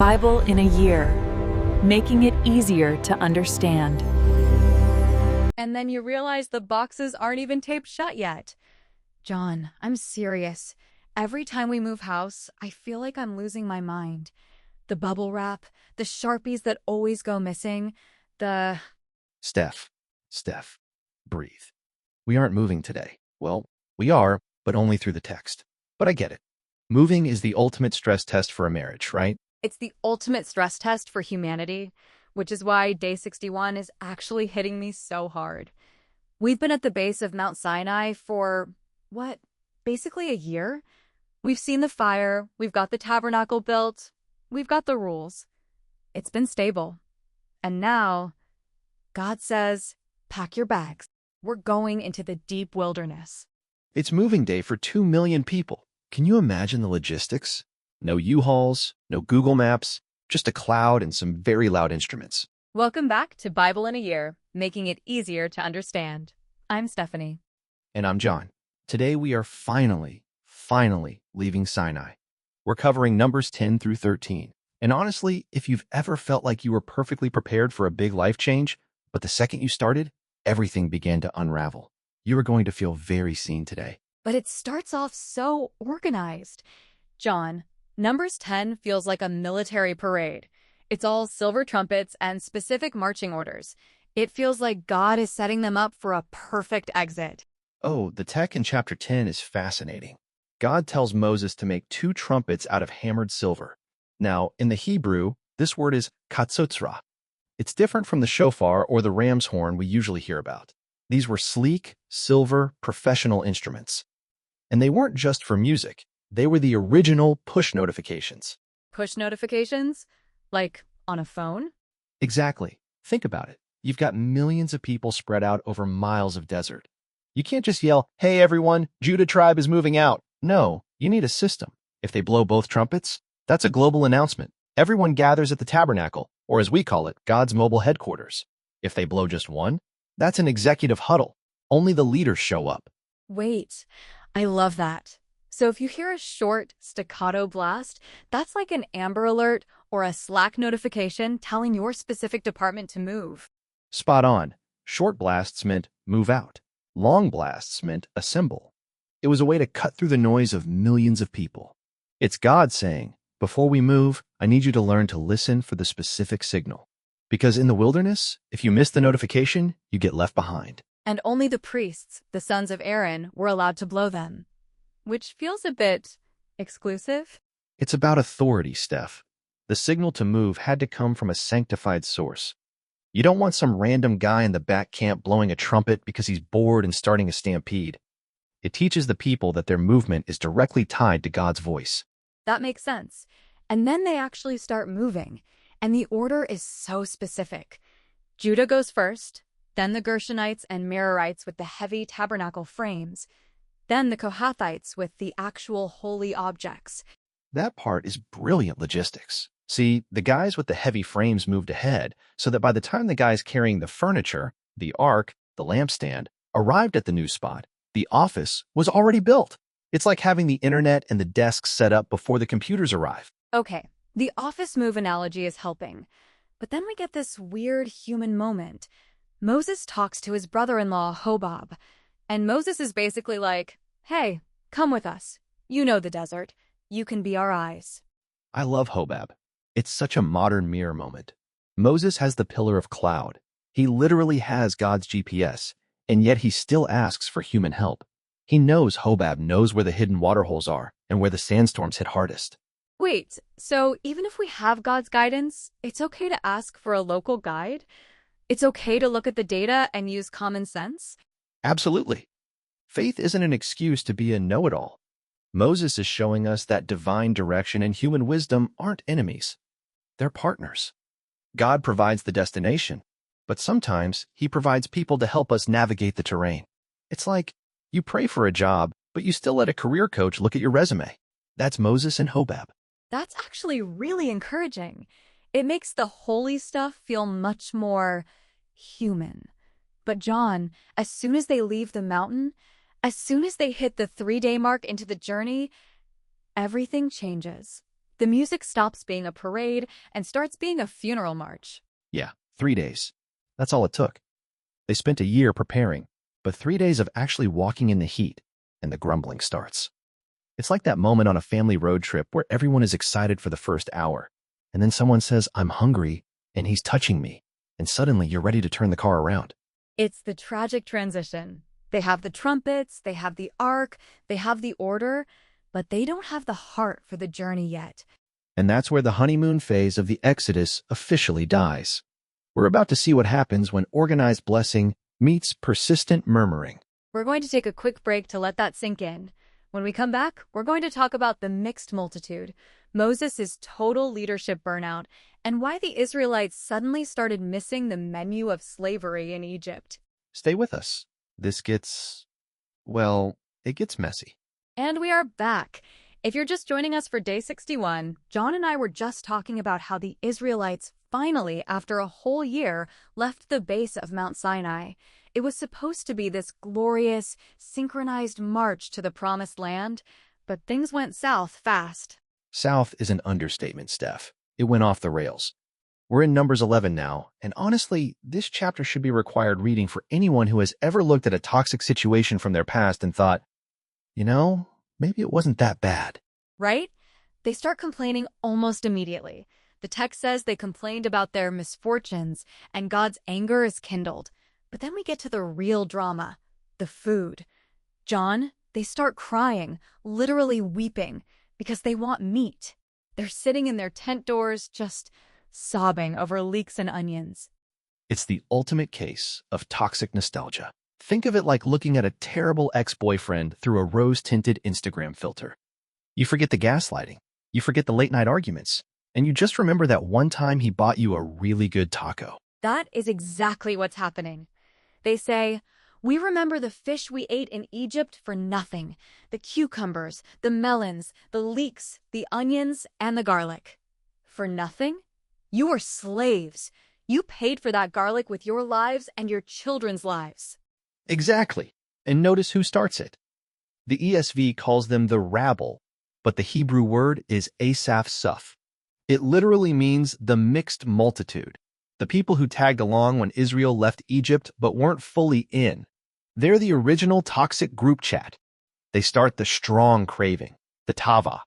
Bible in a year, making it easier to understand. And then you realize the boxes aren't even taped shut yet. John, I'm serious. Every time we move house, I feel like I'm losing my mind. The bubble wrap, the Sharpies that always go missing, the... Steph, breathe. We aren't moving today. Well, we are, but only through the text. But I get it. Moving is the ultimate stress test for a marriage, right? It's the ultimate stress test for humanity, which is why day 61 is actually hitting me so hard. We've been at the base of Mount Sinai for, basically a year? We've seen the fire, we've got the tabernacle built, we've got the rules. It's been stable. And now, God says, pack your bags. We're going into the deep wilderness. It's moving day for 2 million people. Can you imagine the logistics? No U-Hauls, no Google Maps, just a cloud and some very loud instruments. Welcome back to Bible in a Year, making it easier to understand. I'm Stephanie. And I'm John. Today we are finally leaving Sinai. We're covering Numbers 10 through 13. And honestly, if you've ever felt like you were perfectly prepared for a big life change, but the second you started, everything began to unravel, you are going to feel very seen today. But it starts off so organized. John, Numbers 10 feels like a military parade. It's all silver trumpets and specific marching orders. It feels like God is setting them up for a perfect exit. Oh, the tech in chapter 10 is fascinating. God tells Moses to make 2 trumpets out of hammered silver. Now, in the Hebrew, this word is katsotzra. It's different from the shofar or the ram's horn we usually hear about. These were sleek, silver, professional instruments. And they weren't just for music. They were the original push notifications. Push notifications? Like on a phone? Exactly. Think about it. You've got millions of people spread out over miles of desert. You can't just yell, "Hey everyone, Judah tribe is moving out." No, you need a system. If they blow both trumpets, that's a global announcement. Everyone gathers at the tabernacle, or as we call it, God's mobile headquarters. If they blow just one, that's an executive huddle. Only the leaders show up. Wait, I love that. So if you hear a short, staccato blast, that's like an Amber Alert or a Slack notification telling your specific department to move. Spot on. Short blasts meant move out. Long blasts meant assemble. It was a way to cut through the noise of millions of people. It's God saying, before we move, I need you to learn to listen for the specific signal. Because in the wilderness, if you miss the notification, you get left behind. And only the priests, the sons of Aaron, were allowed to blow them. Which feels a bit exclusive. It's about authority, Steph. The signal to move had to come from a sanctified source. You don't want some random guy in the back camp blowing a trumpet because he's bored and starting a stampede. It teaches the people that their movement is directly tied to God's voice. That makes sense. And then they actually start moving. And the order is so specific. Judah goes first, then the Gershonites and Merarites with the heavy tabernacle frames, then the Kohathites with the actual holy objects. That part is brilliant logistics. See, the guys with the heavy frames moved ahead so that by the time the guys carrying the furniture, the ark, the lampstand, arrived at the new spot, the office was already built. It's like having the internet and the desks set up before the computers arrive. Okay, the office move analogy is helping. But then we get this weird human moment. Moses talks to his brother-in-law, Hobab. And Moses is basically like, hey, come with us. You know the desert. You can be our eyes. I love Hobab. It's such a modern mirror moment. Moses has the pillar of cloud. He literally has God's GPS, and yet he still asks for human help. He knows Hobab knows where the hidden waterholes are and where the sandstorms hit hardest. Wait, so even if we have God's guidance, it's okay to ask for a local guide? It's okay to look at the data and use common sense? Absolutely. Faith isn't an excuse to be a know-it-all. Moses is showing us that divine direction and human wisdom aren't enemies. They're partners. God provides the destination, but sometimes he provides people to help us navigate the terrain. It's like you pray for a job, but you still let a career coach look at your resume. That's Moses and Hobab. That's actually really encouraging. It makes the holy stuff feel much more human. But John, as soon as they leave the mountain, as soon as they hit the 3-day mark into the journey, everything changes. The music stops being a parade and starts being a funeral march. Yeah, 3 days. That's all it took. They spent a year preparing, but 3 days of actually walking in the heat, and the grumbling starts. It's like that moment on a family road trip where everyone is excited for the first hour, and then someone says, "I'm hungry," and he's touching me, and suddenly you're ready to turn the car around. It's the tragic transition. They have the trumpets, they have the ark, they have the order, but they don't have the heart for the journey yet. And that's where the honeymoon phase of the Exodus officially dies. We're about to see what happens when organized blessing meets persistent murmuring. We're going to take a quick break to let that sink in. When we come back, we're going to talk about the mixed multitude, Moses' total leadership burnout, and why the Israelites suddenly started missing the menu of slavery in Egypt. Stay with us. This gets, well, it gets messy. And we are back. If you're just joining us for day 61, John and I were just talking about how the Israelites finally, after a whole year, left the base of Mount Sinai. It was supposed to be this glorious, synchronized march to the Promised Land, but things went south fast. South is an understatement, Steph. It went off the rails. We're in Numbers 11 now, and honestly, this chapter should be required reading for anyone who has ever looked at a toxic situation from their past and thought, maybe it wasn't that bad. Right? They start complaining almost immediately. The text says they complained about their misfortunes, and God's anger is kindled. But then we get to the real drama, the food. John, they start crying, literally weeping, because they want meat. They're sitting in their tent doors, just sobbing over leeks and onions. It's the ultimate case of toxic nostalgia. Think of it like looking at a terrible ex-boyfriend through a rose-tinted Instagram filter. You forget the gaslighting, you forget the late-night arguments, and you just remember that one time he bought you a really good taco. That is exactly what's happening. They say, "We remember the fish we ate in Egypt for nothing. The cucumbers, the melons, the leeks, the onions, and the garlic. For nothing? You were slaves. You paid for that garlic with your lives and your children's lives." Exactly. And notice who starts it. The ESV calls them the rabble, but the Hebrew word is asaph suf. It literally means the mixed multitude, the people who tagged along when Israel left Egypt but weren't fully in. They're the original toxic group chat. They start the strong craving, the tava,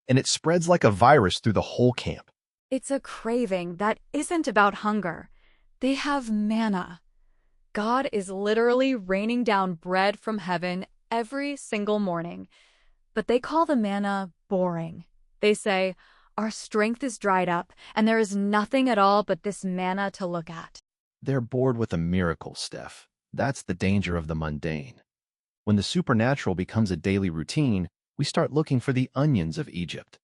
and it spreads like a virus through the whole camp. It's a craving that isn't about hunger. They have manna. God is literally raining down bread from heaven every single morning. But they call the manna boring. They say, "Our strength is dried up, and there is nothing at all but this manna to look at." They're bored with a miracle, Steph. That's the danger of the mundane. When the supernatural becomes a daily routine, we start looking for the onions of Egypt.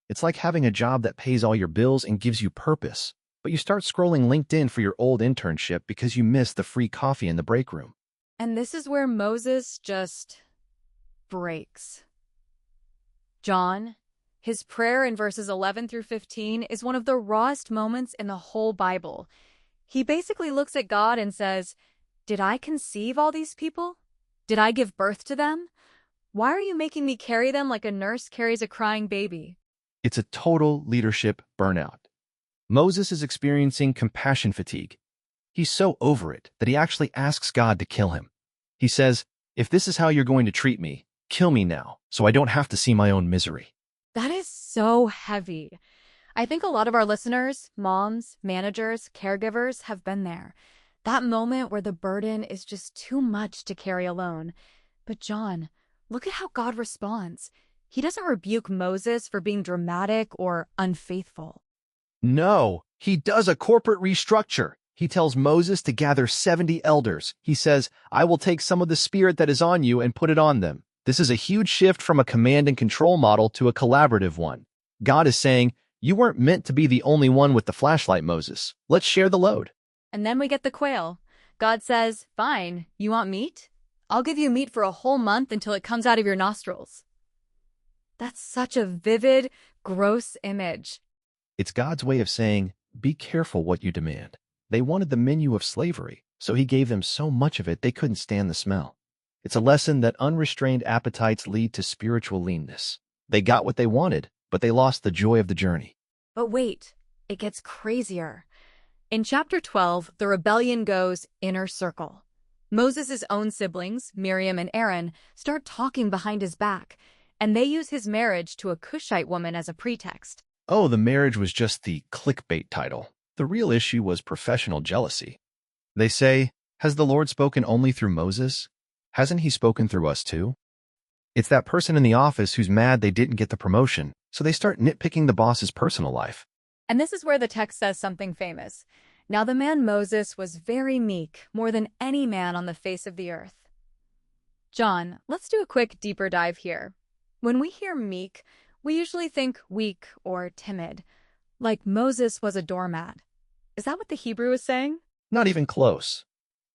It's like having a job that pays all your bills and gives you purpose, but you start scrolling LinkedIn for your old internship because you missed the free coffee in the break room. And this is where Moses just breaks. John, his prayer in verses 11 through 15 is one of the rawest moments in the whole Bible. He basically looks at God and says, "Did I conceive all these people? Did I give birth to them? Why are you making me carry them like a nurse carries a crying baby?" It's a total leadership burnout. Moses is experiencing compassion fatigue. He's so over it that he actually asks God to kill him. He says, "If this is how you're going to treat me, kill me now, so I don't have to see my own misery." That is so heavy. I think a lot of our listeners, moms, managers, caregivers have been there. That moment where the burden is just too much to carry alone. But John, look at how God responds. He doesn't rebuke Moses for being dramatic or unfaithful. No, he does a corporate restructure. He tells Moses to gather 70 elders. He says, "I will take some of the spirit that is on you and put it on them." This is a huge shift from a command and control model to a collaborative one. God is saying, "You weren't meant to be the only one with the flashlight, Moses. Let's share the load." And then we get the quail. God says, "Fine, you want meat? I'll give you meat for a whole month until it comes out of your nostrils." That's such a vivid, gross image. It's God's way of saying, be careful what you demand. They wanted the menu of slavery, so he gave them so much of it they couldn't stand the smell. It's a lesson that unrestrained appetites lead to spiritual leanness. They got what they wanted, but they lost the joy of the journey. But wait, it gets crazier. In chapter 12, the rebellion goes inner circle. Moses' own siblings, Miriam and Aaron, start talking behind his back, and they use his marriage to a Cushite woman as a pretext. Oh, the marriage was just the clickbait title. The real issue was professional jealousy. They say, has the Lord spoken only through Moses? Hasn't he spoken through us too? It's that person in the office who's mad they didn't get the promotion, so they start nitpicking the boss's personal life. And this is where the text says something famous. Now the man Moses was very meek, more than any man on the face of the earth. John, let's do a quick deeper dive here. When we hear meek, we usually think weak or timid, like Moses was a doormat. Is that what the Hebrew is saying? Not even close.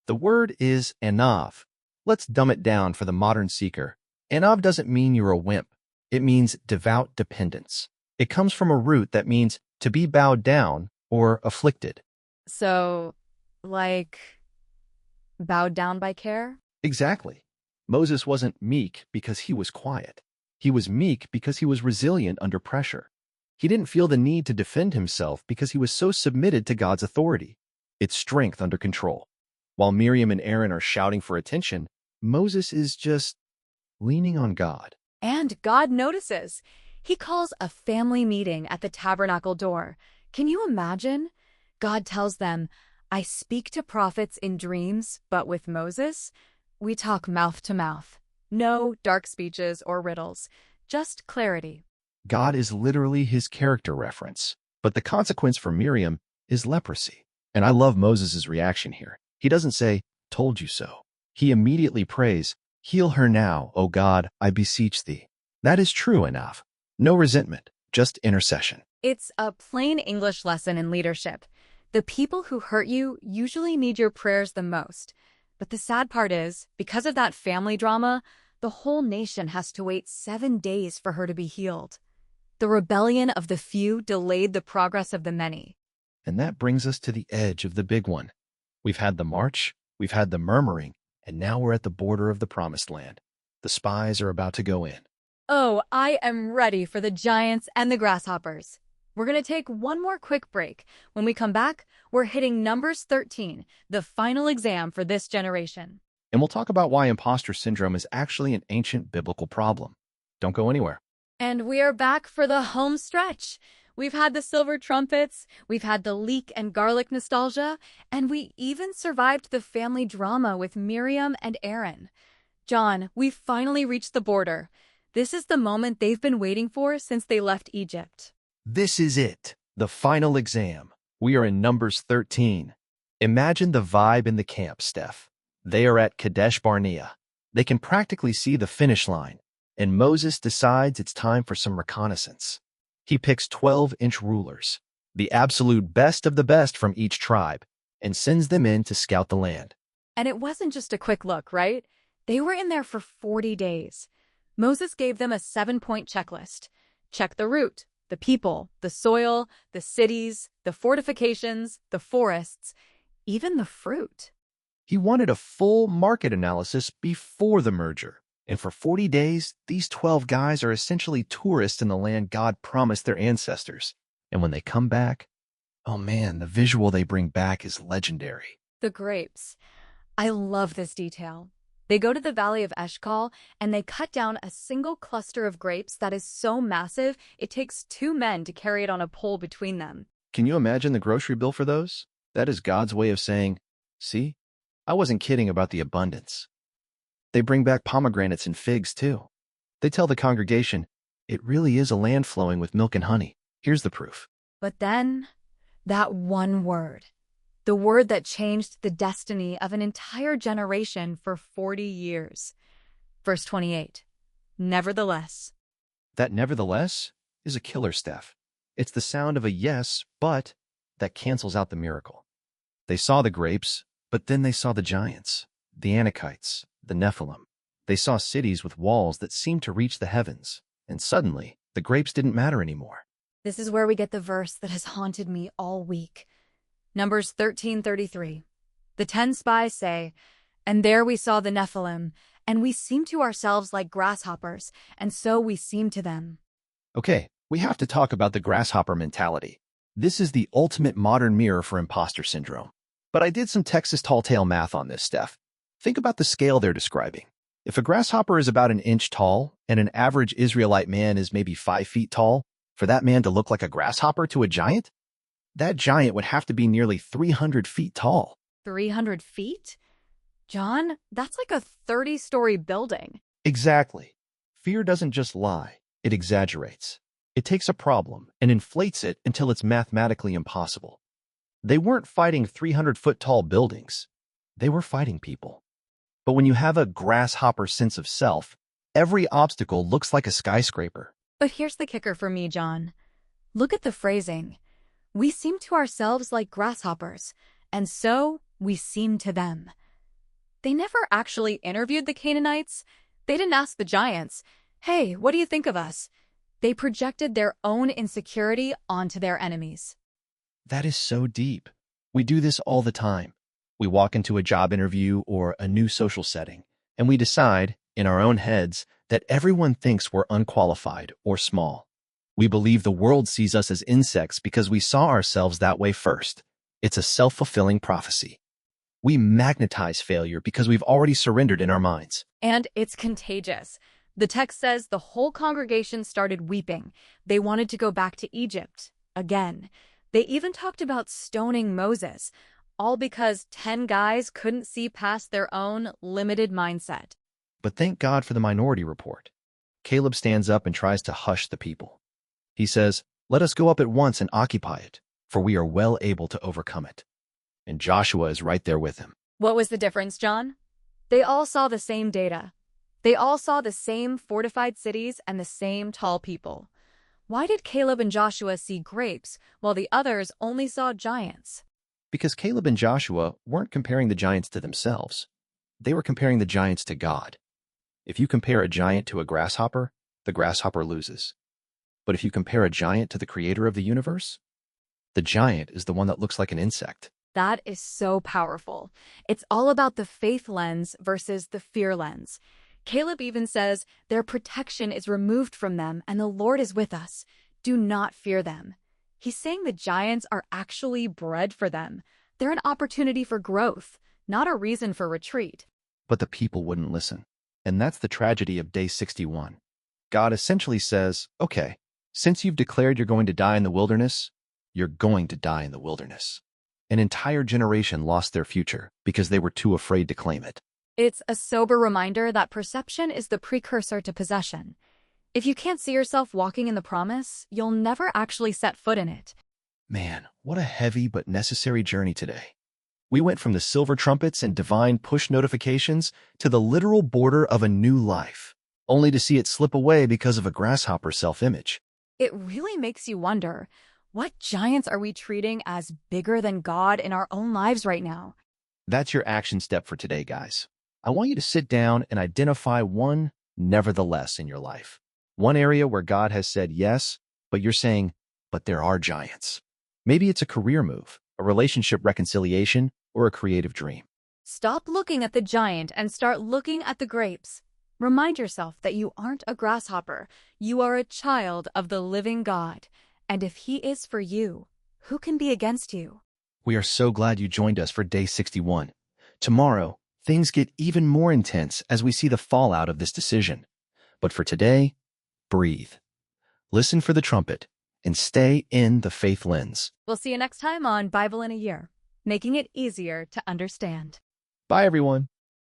The word is anav. Let's dumb it down for the modern seeker. Anav doesn't mean you're a wimp. It means devout dependence. It comes from a root that means to be bowed down or afflicted. So, like, bowed down by care? Exactly. Moses wasn't meek because he was quiet. He was meek because he was resilient under pressure. He didn't feel the need to defend himself because he was so submitted to God's authority. It's strength under control. While Miriam and Aaron are shouting for attention, Moses is just leaning on God. And God notices. He calls a family meeting at the tabernacle door. Can you imagine? God tells them, I speak to prophets in dreams, but with Moses, we talk mouth to mouth. No dark speeches or riddles, just clarity. God is literally his character reference. But the consequence for Miriam is leprosy. And I love Moses' reaction here. He doesn't say, told you so. He immediately prays, heal her now, O God, I beseech thee. That is true enough. No resentment, just intercession. It's a plain English lesson in leadership. The people who hurt you usually need your prayers the most. But the sad part is, because of that family drama, the whole nation has to wait 7 days for her to be healed. The rebellion of the few delayed the progress of the many. And that brings us to the edge of the big one. We've had the march, we've had the murmuring, and now we're at the border of the promised land. The spies are about to go in. Oh, I am ready for the giants and the grasshoppers. We're going to take one more quick break. When we come back, we're hitting Numbers 13, the final exam for this generation. And we'll talk about why imposter syndrome is actually an ancient biblical problem. Don't go anywhere. And we are back for the home stretch. We've had the silver trumpets, we've had the leek and garlic nostalgia, and we even survived the family drama with Miriam and Aaron. John, we finally reached the border. This is the moment they've been waiting for since they left Egypt. This is it, the final exam. We are in Numbers 13. Imagine the vibe in the camp, Steph. They are at Kadesh Barnea. They can practically see the finish line, and Moses decides it's time for some reconnaissance. He picks 12-inch rulers, the absolute best of the best from each tribe, and sends them in to scout the land. And it wasn't just a quick look, right? They were in there for 40 days. Moses gave them a 7-point checklist. Check the route, the people, the soil, the cities, the fortifications, the forests, even the fruit. He wanted a full market analysis before the merger. And for 40 days, these 12 guys are essentially tourists in the land God promised their ancestors. And when they come back, oh man, the visual they bring back is legendary. The grapes. I love this detail. They go to the Valley of Eshcol, and they cut down a single cluster of grapes that is so massive, it takes 2 men to carry it on a pole between them. Can you imagine the grocery bill for those? That is God's way of saying, see, I wasn't kidding about the abundance. They bring back pomegranates and figs too. They tell the congregation, it really is a land flowing with milk and honey. Here's the proof. But then, that one word. The word that changed the destiny of an entire generation for 40 years. Verse 28. Nevertheless. That nevertheless is a killer, Steph. It's the sound of a yes, but that cancels out the miracle. They saw the grapes, but then they saw the giants, the Anakites, the Nephilim. They saw cities with walls that seemed to reach the heavens, and suddenly the grapes didn't matter anymore. This is where we get the verse that has haunted me all week. Numbers 13:33. The 10 spies say, and there we saw the Nephilim, and we seemed to ourselves like grasshoppers, and so we seemed to them. Okay, We have to talk about the grasshopper mentality. This is the ultimate modern mirror for imposter syndrome. But I did some Texas tall tale math on this, Steph. Think about the scale they're describing. If a grasshopper is about an inch tall and an average Israelite man is maybe 5 feet tall, for that man to look like a grasshopper to a giant, that giant would have to be nearly 300 feet tall. 300 feet? John, that's like a 30-story building. Exactly. Fear doesn't just lie, it exaggerates. It takes a problem and inflates it until it's mathematically impossible. They weren't fighting 300-foot-tall buildings. They were fighting people. But when you have a grasshopper sense of self, every obstacle looks like a skyscraper. But here's the kicker for me, John. Look at the phrasing. We seem to ourselves like grasshoppers, and so we seem to them. They never actually interviewed the Canaanites. They didn't ask the giants, "Hey, what do you think of us?" They projected their own insecurity onto their enemies. That is so deep. We do this all the time. We walk into a job interview or a new social setting, and we decide, in our own heads, that everyone thinks we're unqualified or small. We believe the world sees us as insects because we saw ourselves that way first. It's a self-fulfilling prophecy. We magnetize failure because we've already surrendered in our minds. And it's contagious. The text says the whole congregation started weeping. They wanted to go back to Egypt again. They even talked about stoning Moses, all because 10 guys couldn't see past their own limited mindset. But thank God for the minority report. Caleb stands up and tries to hush the people. He says, "Let us go up at once and occupy it, for we are well able to overcome it." And Joshua is right there with him. What was the difference, John? They all saw the same data. They all saw the same fortified cities and the same tall people. Why did Caleb and Joshua see grapes while the others only saw giants? Because Caleb and Joshua weren't comparing the giants to themselves. They were comparing the giants to God. If you compare a giant to a grasshopper, the grasshopper loses. But if you compare a giant to the creator of the universe, the giant is the one that looks like an insect. That is so powerful. It's all about the faith lens versus the fear lens. Caleb even says, their protection is removed from them and the Lord is with us. Do not fear them. He's saying the giants are actually bread for them. They're an opportunity for growth, not a reason for retreat. But the people wouldn't listen. And that's the tragedy of day 61. God essentially says, okay, since you've declared you're going to die in the wilderness, you're going to die in the wilderness. An entire generation lost their future because they were too afraid to claim it. It's a sober reminder that perception is the precursor to possession. If you can't see yourself walking in the promise, you'll never actually set foot in it. Man, what a heavy but necessary journey today. We went from the silver trumpets and divine push notifications to the literal border of a new life, only to see it slip away because of a grasshopper self-image. It really makes you wonder, what giants are we treating as bigger than God in our own lives right now? That's your action step for today, guys. I want you to sit down and identify one nevertheless in your life. One area where God has said yes, but you're saying, but there are giants. Maybe it's a career move, a relationship reconciliation, or a creative dream. Stop looking at the giant and start looking at the grapes. Remind yourself that you aren't a grasshopper. You are a child of the living God. And if he is for you, who can be against you? We are so glad you joined us for day 61. Tomorrow, things get even more intense as we see the fallout of this decision. But for today, breathe. Listen for the trumpet and stay in the faith lens. We'll see you next time on Bible in a Year, making it easier to understand. Bye, everyone.